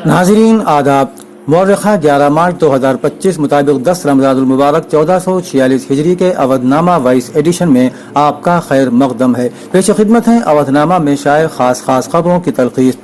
नाज़रीन आदाब। मौरख़ा 11 मार्च 2025 मुताबिक 10 रमज़ान मुबारक 1446 हिजरी के अवधनामा वाइस एडिशन में आपका खैर मक़दम है। पेश खिदमत है अवधनामा में शाये खास खबरों की तलख़ीस।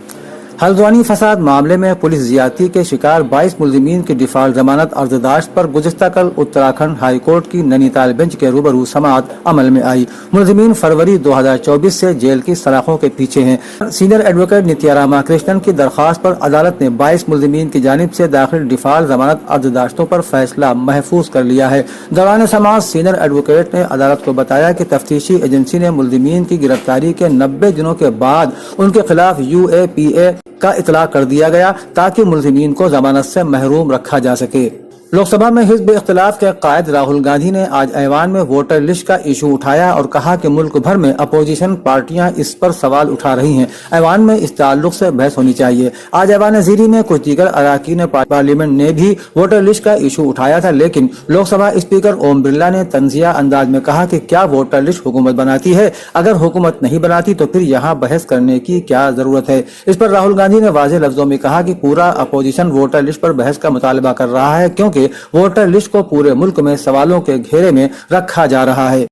हल्द्वानी फसाद मामले में पुलिस ज्यादती के शिकार 22 मुल्ज़िमीन की डिफ़ॉल्ट जमानत अर्ज़दाश्त पर गुज़िश्ता कल उत्तराखंड हाई कोर्ट की नैनीताल बेंच के रूबरू समाअत अमल में आई। मुल्ज़िमीन फरवरी 2024 से जेल की सलाखों के पीछे हैं। सीनियर एडवोकेट नित्या रामाकृष्णन की दरख्वास्त पर अदालत ने 22 मुल्ज़िमीन की जानिब से दाखिल डिफ़ॉल्ट जमानत अर्ज़दाश्तों पर फैसला महफूज कर लिया है। दौरान समाअत सीनियर एडवोकेट ने अदालत को बताया कि तफ्तीशी एजेंसी ने मुल्ज़िमीन की गिरफ्तारी के 90 दिनों के बाद उनके खिलाफ UAPA का इतला कर दिया गया ताकि मुल्ज़िमीन को जमानत से महरूम रखा जा सके। लोकसभा में हिज़्ब इख्तिलाफ के कायद राहुल गांधी ने आज ऐवान में वोटर लिस्ट का इशू उठाया और कहा कि मुल्क भर में अपोजिशन पार्टियां इस पर सवाल उठा रही हैं। ऐवान में इस ताल्लुक से बहस होनी चाहिए। आज ऐवान ज़ीरी में कुछ दीगर अराकीन पार्लियामेंट ने भी वोटर लिस्ट का इशू उठाया था, लेकिन लोकसभा स्पीकर ओम बिरला ने तंजिया अंदाज में कहा कि क्या वोटर लिस्ट हुकूमत बनाती है? अगर हुकूमत नहीं बनाती तो फिर यहाँ बहस करने की क्या जरूरत है? इस पर राहुल गांधी ने वाज़ेह लफ्जों में कहा कि पूरा अपोजिशन वोटर लिस्ट पर बहस का मुतालबा कर रहा है, क्योंकि वोटर लिस्ट को पूरे मुल्क में सवालों के घेरे में रखा जा रहा है।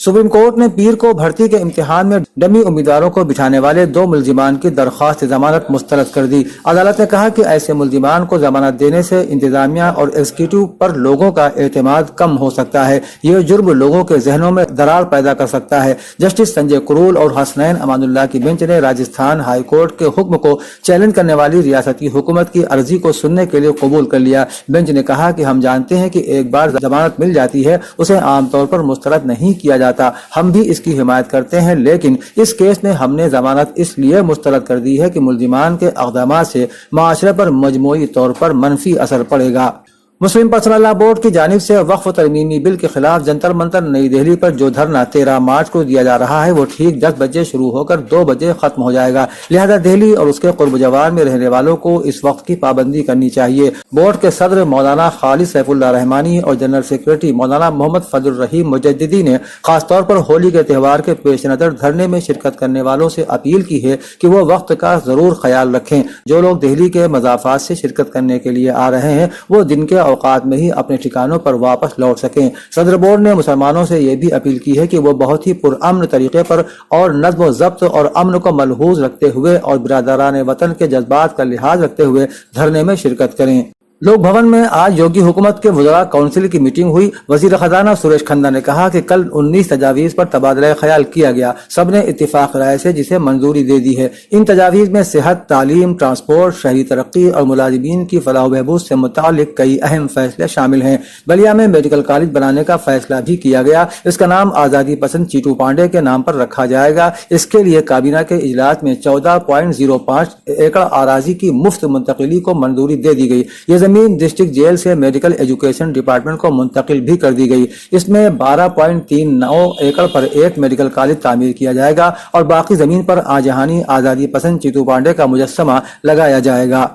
सुप्रीम कोर्ट ने पीर को भर्ती के इम्तिहान में डमी उम्मीदवारों को बिठाने वाले 2 मुल्जिमान की दरख्वास्त जमानत मुस्तरद कर दी। अदालत ने कहा कि ऐसे मुल्जिमान को जमानत देने से इंतजामिया और एग्जीक्यूटिव पर लोगों का एतमाद कम हो सकता है। ये जुर्म लोगों के जहनों में दरार पैदा कर सकता है। जस्टिस संजय करोल और हसcluन अमानुल्लाह की बेंच ने राजस्थान हाई कोर्ट के हुक्म को चैलेंज करने वाली रियासती हुकूमत की अर्जी को सुनने के लिए कबूल कर लिया। बेंच ने कहा कि हम जानते हैं कि एक बार जमानत मिल जाती है उसे आमतौर पर मुस्तरद नहीं किया जाता, हम भी इसकी हिमायत करते हैं, लेकिन इस केस में हमने जमानत इसलिए मुस्तरद कर दी है कि मुल्जिमान के अक़दामात से माशरे पर मजमूई तौर पर मनफी असर पड़ेगा। मुस्लिम पर्सनल लॉ बोर्ड की जानिब से वक्फ तरमीमी बिल के खिलाफ जंतर मंतर नई दिल्ली पर जो धरना 13 मार्च को दिया जा रहा है वो ठीक 10 बजे शुरू होकर 2 बजे खत्म हो जाएगा। लिहाजा दिल्ली और उसके कुर्ब जवार में रहने वालों को इस वक्त की पाबंदी करनी चाहिए। बोर्ड के सदर मौलाना खालिद सैफुल्लाह रहमानी और जनरल सेक्रेटरी मौलाना मोहम्मद फजल रहीम मुजद्दिदी ने खासतौर पर होली के त्यौहार के पेश नजर धरने में शिरकत करने वालों से अपील की है कि वो वक्त का जरूर ख्याल रखें। जो लोग दिल्ली के मज़ाफात से शिरकत करने के लिए आ रहे हैं वो दिन के औकात में ही अपने ठिकानों पर वापस लौट सकें। सदर बोर्ड ने मुसलमानों से यह भी अपील की है कि वो बहुत ही पुरअमन तरीके पर और नज़्म व ज़ब्त और अमन को मलहूज रखते हुए और बिरादरान वतन के जज्बात का लिहाज रखते हुए धरने में शिरकत करें। लोक भवन में आज योगी हुकूमत के वज़रा काउंसिल की मीटिंग हुई। वजीर खजाना सुरेश खन्ना ने कहा कि कल 19 तजावीज़ पर तबादला ख्याल किया गया, सबने इत्तिफाक राय से जिसे मंजूरी दे दी है। इन तजावीज़ में सेहत, तालीम, ट्रांसपोर्ट, शहरी तरक्की और मुलाजिमीन की फलाह व बहबूद से मुतालिक कई अहम फैसले शामिल हैं। बलिया में मेडिकल कॉलेज बनाने का फैसला भी किया गया। इसका नाम आज़ादी पसंद चीटू पांडे के नाम पर रखा जाएगा। इसके लिए काबीना के इजलास में 14.05 एकड़ आराजी की मुफ्त मुंतकिली को मंजूरी दे दी गई। ये जमीन डिस्ट्रिक्ट जेल से मेडिकल एजुकेशन डिपार्टमेंट को मुंतकिल भी कर दी गई। इसमें 12.39 एकड़ पर एक मेडिकल कॉलेज तामीर किया जाएगा और बाकी जमीन पर आजहानी आजादी पसंद चीतू पांडे का मुजस्समा लगाया जाएगा।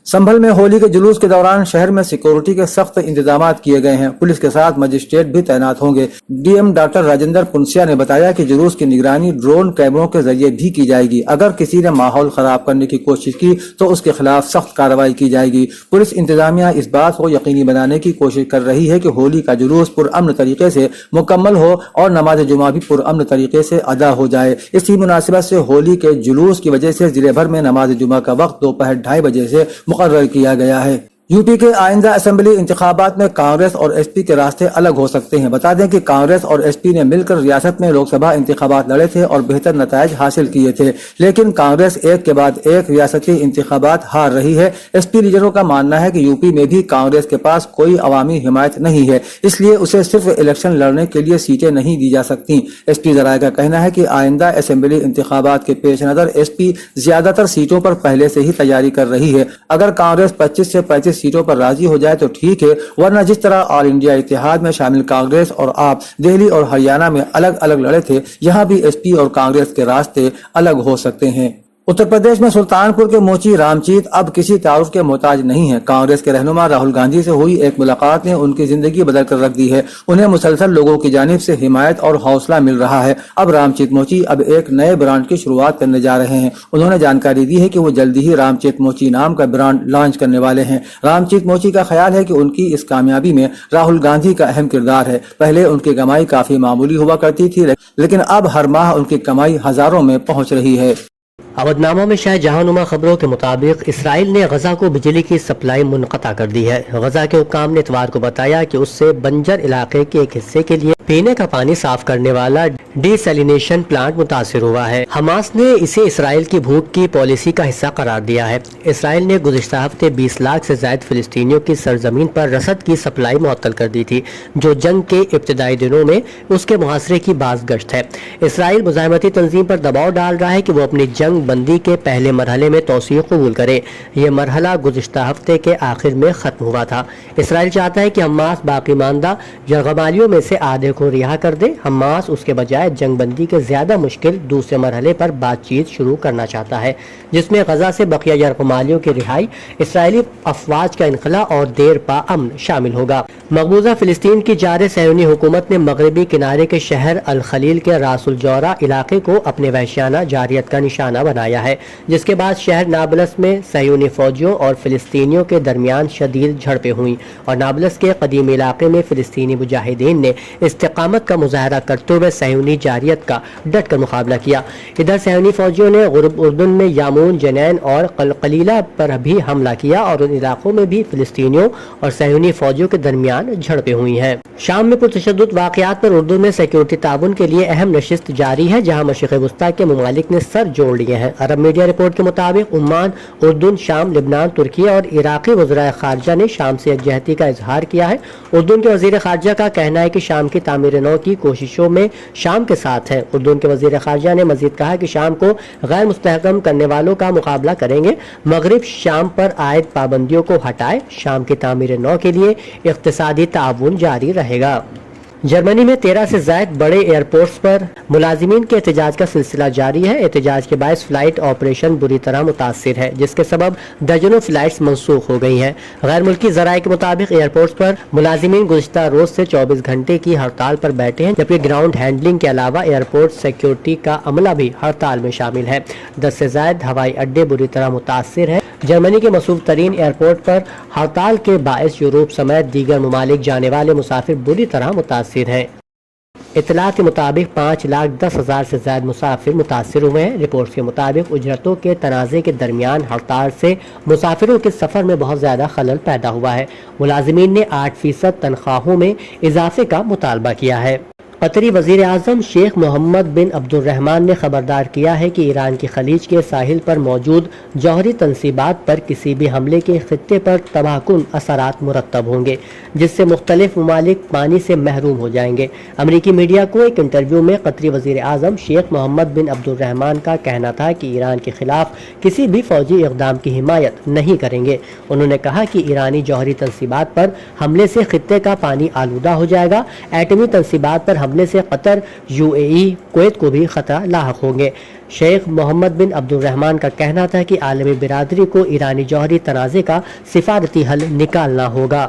संभल में होली के जुलूस के दौरान शहर में सिक्योरिटी के सख्त इंतजाम किए गए हैं। पुलिस के साथ मजिस्ट्रेट भी तैनात होंगे। डीएम डॉक्टर राजेंद्र पुंसिया ने बताया कि जुलूस की निगरानी ड्रोन कैमरों के जरिए भी की जाएगी। अगर किसी ने माहौल खराब करने की कोशिश की तो उसके खिलाफ सख्त कार्रवाई की जाएगी। पुलिस इंतजामिया इस बात को यकीनी बनाने की कोशिश कर रही है कि होली का जुलूस पुरअमन तरीके से मुकम्मल हो और नमाज जुमा भी पुरअमन तरीके से अदा हो जाए। इसी मुनासिबत से होली के जुलूस की वजह से जिले भर में नमाज जुमा का वक्त दोपहर 2:30 बजे से मुकर्रर किया गया है। यूपी के आइंदा असेंबली इंतखाबात में कांग्रेस और एसपी के रास्ते अलग हो सकते हैं। बता दें कि कांग्रेस और एसपी ने मिलकर रियासत में लोकसभा इंतखाबात लड़े थे और बेहतर नताइज हासिल किए थे, लेकिन कांग्रेस एक के बाद एक रियासती इंतखाबात हार रही है। एसपी लीडरों का मानना है कि यूपी में भी कांग्रेस के पास कोई अवामी हिमायत नहीं है, इसलिए उसे सिर्फ इलेक्शन लड़ने के लिए सीटें नहीं दी जा सकती। एसपी जराये का कहना है कि आइंदा असेंबली इंतखाबात के पेश नजर एसपी ज्यादातर सीटों पर पहले से ही तैयारी कर रही है। अगर कांग्रेस 25 से 35 सीटों पर राजी हो जाए तो ठीक है, वरना जिस तरह ऑल इंडिया इत्तेहाद में शामिल कांग्रेस और आप दिल्ली और हरियाणा में अलग अलग लड़े थे, यहाँ भी एसपी और कांग्रेस के रास्ते अलग हो सकते हैं। उत्तर प्रदेश में सुल्तानपुर के मोची रामचीत अब किसी तारुफ के मोहताज नहीं है। कांग्रेस के रहनुमा राहुल गांधी से हुई एक मुलाकात ने उनकी जिंदगी बदल कर रख दी है। उन्हें मुसलसल लोगों की जानिब से हिमायत और हौसला मिल रहा है। अब रामचीत मोची अब एक नए ब्रांड की शुरुआत करने जा रहे हैं। उन्होंने जानकारी दी है कि वो जल्दी ही रामचीत मोची नाम का ब्रांड लॉन्च करने वाले हैं। रामचीत मोची का ख्याल है कि उनकी इस कामयाबी में राहुल गांधी का अहम किरदार है। पहले उनकी कमाई काफी मामूली हुआ करती थी, लेकिन अब हर माह उनकी कमाई हजारों में पहुंच रही है। अवधनामा में शाह जहानुमा खबरों के मुताबिक इसराइल ने गजा को बिजली की सप्लाई मुनक़ता कर दी है। गजा के हुक्काम ने इतवार को बताया कि उससे बंजर इलाके के एक हिस्से के लिए पीने का पानी साफ करने वाला डिसैलिनेशन प्लांट मुतासिर हुआ है। हमास ने इसे इसराइल की भूख की पॉलिसी का हिस्सा करार दिया है। इसराइल ने गुज़िश्ता हफ्ते 20 लाख से ज्यादा फिलिस्तीनियों की सरजमीन पर रसद की सप्लाई मुअत्तल कर दी थी, जो जंग के इब्तदाई दिनों में उसके मुहासरे की बाज़गश्त है। इसराइल मुज़ाहमती तंजीम पर दबाव डाल रहा है कि वो अपनी जंग बंदी के पहले मरहले में तौसीक़ कबूल करे। ये मरहला गुज़िश्ता हफ्ते के आखिर में ख़त्म हुआ था। इसराइल चाहता है कि हमास बाकी मानदा यरगमालियों में से आधे को रिहा कर दे। हमास उसके बजाय जंग बंदी के ज्यादा मुश्किल दूसरे मरहले पर बातचीत शुरू करना चाहता है, जिसमें गजा से बकिया यरगमालियों की रिहाई, इसराइली अफवाज का इनखला और देर पा अमन शामिल होगा। मकबूजा फिलिस्तीन की जारे सहयूनी हुकूमत ने मगरबी किनारे के शहर अल खलील के रासुल जौरा इलाके को अपने वहशियाना जारियत का निशाना बनाया है, जिसके बाद शहर नाबलस में सहयूनी फौजियों और फिलिस्तीनियों के दरमियान शदीद झड़पें हुई और नाबलस के कदीम इलाके में फिलिस्तीनी मुजाहिदीन ने इस्तिकामत का मुजाहरा करते हुए सहयूनी जारियत का डट कर मुकाबला किया। इधर सहयूनी फौजियों ने गुरब उर्दुन में यामून, जनैन और कलीला पर भी हमला किया और उन इलाकों में भी फिलिस्तीनियों और सहयूनी फौजियों के दरमियान झड़पें हुई हैं। शाम में पुरतशद्दुद वाक़यात पर उर्दू में सिक्योरिटी ताउन के लिए अहम नशिस्त जारी है, जहाँ मशरिक़ वस्ता के ममालिक ने सर जोड़ लिए हैं। अरब मीडिया रिपोर्ट के मुताबिक उम्मान, उर्दून, शाम, लिबनान, तुर्की और इराक़ी वज़राए ख़ारजा ने शाम से यकजहती का इजहार किया है। उर्दून के वज़ीर ख़ारजा का कहना है कि शाम की तामीर नौ की कोशिशों में शाम के साथ है। उर्दून के वज़ीर ख़ारजा ने मज़ीद कहा कि शाम को गैर मुस्तहकम करने वालों का मुकाबला करेंगे। मगरिब शाम पर आयद पाबंदियों को हटाए। शाम की तामीर नौ के लिए इक़्तिसादी ताउन जारी रहेगा। जर्मनी में 13 से ज़ायद बड़े एयरपोर्ट्स पर मुलाजिमीन के एहतजाज का सिलसिला जारी है। एहतजाज के बायस फ्लाइट ऑपरेशन बुरी तरह मुतासिर है, जिसके सबब दर्जनों फ्लाइट्स मनसूख हो गई हैं। गैर मुल्की ज़राए के मुताबिक एयरपोर्ट्स पर मुलाजिमीन गुज़िश्ता रोज से 24 घंटे की हड़ताल पर बैठे हैं, जबकि ग्राउंड हैंडलिंग के अलावा एयरपोर्ट सिक्योरिटी का अमला भी हड़ताल में शामिल है। 10 से ज़ायद हवाई अड्डे बुरी तरह मुतासिर है। जर्मनी के मसूब तरीन एयरपोर्ट पर हड़ताल के बायस यूरोप समेत दीगर ममालिक जाने वाले मुसाफिर बुरी तरह मुतासिर हैं। इत्तलात के मुताबिक 5,10,000 से ज्यादा मुसाफिर मुतासिर हुए हैं। रिपोर्ट्स के मुताबिक उजरतों के तनाज़े के दरमियान हड़ताल से मुसाफिरों के सफ़र में बहुत ज़्यादा खलल पैदा हुआ है। मुलाजिमीन ने 8% तनख्वाहों में इजाफे का मुतालबा किया है। कतरी वज़ीर आज़म शेख मोहम्मद बिन अब्दुर्रहमान ने खबरदार किया है कि ईरान की खलीज के साहिल पर मौजूद जौहरी तनसीबात पर किसी भी हमले के खित्ते पर तबाहकुन असरात मुरतब होंगे, जिससे मुख्तलिफ ममालिक पानी से महरूम हो जाएंगे। अमरीकी मीडिया को एक इंटरव्यू में कतरी वज़ीर आज़म शेख मोहम्मद बिन अब्दुर्रहमान का कहना था कि ईरान के खिलाफ किसी भी फौजी इक़दाम की हिमायत नहीं करेंगे। उन्होंने कहा कि ईरानी जौहरी तनसीबात पर हमले से खित्ते का पानी आलूदा हो जाएगा। एटमी तनसीबात पर हमले से कतर, UAE, कुवैत को भी खतरा लाहक होंगे। शेख मोहम्मद बिन अब्दुर्रहमान का कहना था कि आलमी बिरादरी को ईरानी जौहरी तनाज़े का सिफारती हल निकालना होगा।